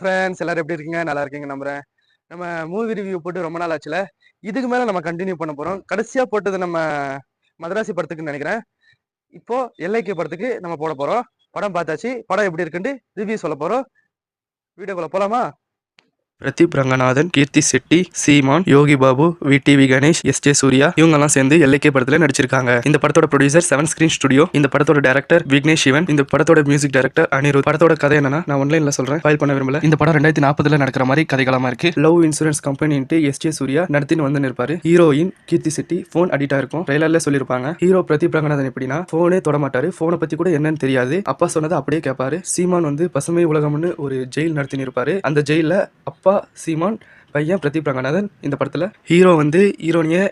Friends எல்லாரும் எப்படி இருக்கீங்க? நல்லா இருக்கீங்க நம்புறேன். நம்ம மூவி ரிவ்யூ போட்டு ரொம்ப நாள் ஆச்சுல. இதுக்கு மேல நம்ம கண்டினியூ பண்ண போறோம். கடைசியா போட்டது நம்ம மதராசி படத்துக்குன்னு நினைக்கிறேன். இப்போ எல்லைக்கு படத்துக்கு நம்ம போட போறோம். படம் பார்த்தாச்சு. படம் எப்படி இருக்குன்னு ரிவ்யூ சொல்ல போறோம். வீடியோக்குள்ள போலாமா? பிரதீப் ரங்கநாதன், கீர்த்தி செட்டி, சீமான், யோகி பாபு, விடிவி கணேஷ், எஸ்.ஜே. சூர்யா இவங்கெல்லாம் சேர்ந்து எல்லைக்கே படத்துல நடிச்சிருக்காங்க. இந்த படத்தோட ப்ரொடியூசர் 7 ஸ்கிரீன் ஸ்டுடியோ. இந்த படத்தோட டைரக்டர் விக்னேஷ் சிவன். இந்த படத்தோட மியூசிக் டைரக்டர் அனிருத். படத்தோட கதை என்னன்னா, நான் ஒன்லைன்ல சொல்றேன், ஃபைல் பண்ண விரும்பல. இந்த படம் 2040 நடக்கிற மாதிரி கதைகளமா இருக்கு. லவ் இன்சூரன்ஸ் கம்பெனின்ட்டு எஸ்.ஜே. சூர்யா நடத்தின்னு வந்து நிற்பாரு. ஹீரோயின் கீர்த்தி செட்டி போன் அடிக்டா இருக்கும். ட்ரெய்லர்ல சொல்லிருப்பாங்க. ஹீரோ பிரதீப் ரங்கநாதன் எப்படின்னா, போனே தொட மாட்டாரு. போனை பத்தி கூட என்னன்னு தெரியாது. அப்பா சொன்னதை அப்படியே கேட்பாரு. சீமான் வந்து பசுமை உலகம்னு ஒரு ஜெயில் நடத்தின்னு இருப்பாரு. அந்த ஜெயில அப்பா சீமான், பையன் பிரதீப் ரங்கநாதன். இந்த படத்துல ஹீரோ வந்து ஹீரோனிய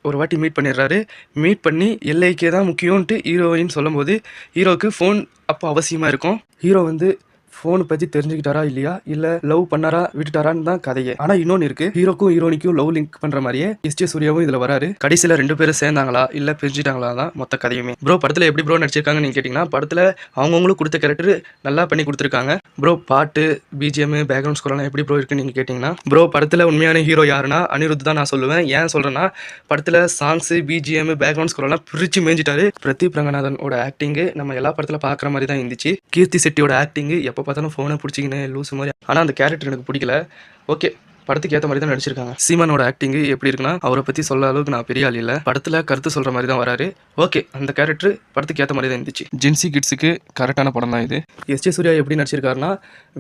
ஒரு வாட்டி மீட் பண்ணிடுறாரு. மீட் பண்ணி எல்லைக்கே தான் முக்கியம்ன்ட்டு ஹீரோயின் சொல்லும் போது ஹீரோக்கு ஃபோன் அப்போ அவசியமா இருக்கும். ஹீரோ வந்து ஃபோனை பற்றி தெரிஞ்சுக்கிட்டாரா இல்லையா, இல்லை லவ் பண்ணாரா விட்டுட்டாரான்னு தான் கதையே. ஆனால் இன்னொன்று இருக்கு, ஹீரோக்கும் ஹீரோனிக்கும் லவ் லிங்க் பண்ணுற மாதிரியே எஸ்.ஜே. சூர்யாவும் இதில் வராரு. கடைசியில் 2 பேரும் சேர்ந்தாங்களா இல்லை பிரிஞ்சுட்டாங்களா தான் மொத்த கதையுமே. ப்ரோ படத்தில் எப்படி ப்ரோ நடிச்சிருக்காங்கன்னு நீங்கள் கேட்டிங்கன்னா, படத்தில் அவங்கவுங்களும் கொடுத்த கேரக்டர் நல்லா பண்ணி கொடுத்துருக்காங்க. ப்ரோ பாட்டு, பிஜிஎம், பேக்ரவுண்ட் ஸ்கோர்லாம் எப்படி ப்ரோ இருக்குன்னு நீங்கள் கேட்டிங்கன்னா, ப்ரோ படத்தில் உண்மையான ஹீரோ யாருன்னா அனிருத் தான் நான் சொல்லுவேன். ஏன் சொல்கிறேன்னா, படத்தில் சாங்ஸு, பிஜிஎம், பேக்ரவுண்ட் ஸ்கோர்லாம் பிரித்து மேய்ஞ்சிட்டாரு. பிரதீப் ரங்கநாதனோட ஆக்டிங்கு நம்ம எல்லா படத்தில் பார்க்குற மாதிரி தான் இருந்துச்சு. கீர்த்தி செட்டியோட ஆக்டிங்கு எப்போ பார்த்தாலும் ஃபோனை பிடிச்சிக்கின்னு லூஸ் மாதிரி. ஆனால் அந்த கேரக்டர் எனக்கு பிடிக்கல. ஓகே, படத்துக்கு ஏற்ற மாதிரி தான் நடிச்சிருக்காங்க. சீமானோட ஆக்டிங் எப்படி இருக்குன்னா, அவரை பற்றி சொல்ல அளவுக்கு நான் பெரிய ஆள் இல்லை. படத்தில் கருத்து சொல்கிற மாதிரி தான் வராரு. ஓகே, அந்த கேரக்டர் படத்துக்கு ஏற்ற மாதிரி தான் இருந்துச்சு. ஜென்சி கிட்ஸுக்கு கரெக்டான படம் தான் இது. எஸ்.ஜே. சூர்யா எப்படி நடிச்சிருக்காருன்னா,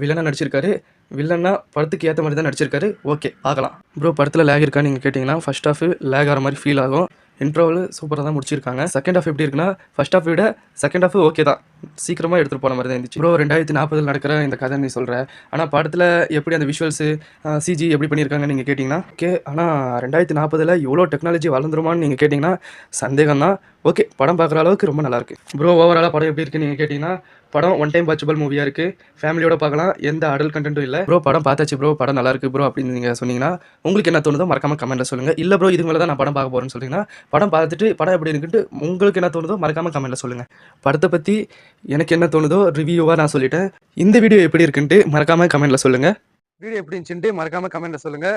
வில்லனாக நடிச்சிருக்காரு. வில்லன்னா படத்துக்கு ஏற்ற மாதிரி தான் நடிச்சிருக்காரு. ஓகே, பார்க்கலாம். ப்ரோ படத்தில் லேக் இருக்கான்னு நீங்கள் கேட்டிங்கன்னா, ஃபர்ஸ்ட் ஹாஃப் லேக் ஆகிற மாதிரி ஃபீல் ஆகும். இன்ட்ரோவல் சூப்பராக தான் முடிச்சிருக்காங்க. செகண்ட் ஹாஃப் எப்படி இருக்குன்னா, ஃபர்ஸ்ட் ஹாஃப் விட செகண்ட் ஹாஃப் ஓகே தான், சீக்கிரமாக எடுத்துகிட்டு போன மாதிரி தான் இருந்துச்சு. ப்ரோ 2040 நடக்கிற இந்த கதை நீ சொல்கிற, ஆனால் படத்தில் எப்படி அந்த விஷுவல்ஸு சிஜி எப்படி பண்ணியிருக்காங்கன்னு நீங்கள் கேட்டிங்கன்னா ஓகே. ஆனால் 2040 இவ்வளோ டெக்னாலஜி வளர்ந்துருமான்னு நீங்கள் கேட்டிங்கன்னா சந்தேகம் தான். ஓகே, படம் பார்க்குற அளவுக்கு ரொம்ப நல்லாயிருக்கு. ப்ரோ ஓவராலாக படம் எப்படி இருக்குன்னு நீங்கள் கேட்டிங்கன்னா, படம் ஒன் டைம் வாட்சபிள் மூவியாக இருக்குது. ஃபேமிலியோட பார்க்கலாம், எந்த அடல்ட் கண்டென்ட்டும் இல்லை. ப்ரோ படம் பார்த்தாச்சு ப்ரோ, படம் நல்லா இருக்கு ப்ரோ அப்படின்னு நீங்கள் சொன்னீங்கன்னா, உங்களுக்கு என்ன தோணுதோ மறக்காம கமெண்ட்டில் சொல்லுங்கள். இல்லை ப்ரோ இதுக்கு மேலே தான் நான் படம் பார்க்க போகிறேன்னு சொன்னீங்கன்னா, படம் பார்த்துட்டு படம் எப்படி இருக்குன்ட்டு உங்களுக்கு என்ன தோணுதோ மறக்காம கமெண்ட்டில் சொல்லுங்கள். படத்தை பற்றி எனக்கு என்ன தோணுதோ ரிவ்யூவாக நான் சொல்லிட்டேன். இந்த வீடியோ எப்படி இருக்குன்ட்டு மறக்காம கமெண்ட்டில் சொல்லுங்கள். வீடியோ எப்படி இருந்துச்சுட்டு மறக்காம கமெண்ட்ல சொல்லுங்க.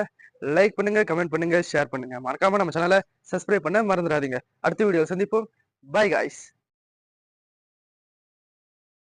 லைக் பண்ணுங்க, கமெண்ட் பண்ணுங்க, ஷேர் பண்ணுங்க. மறக்காம நம்ம சேனலை சப்ஸ்கிரைப் பண்ண மறந்துடாதீங்க. அடுத்த வீடியோவில் சந்திப்போம். By guys.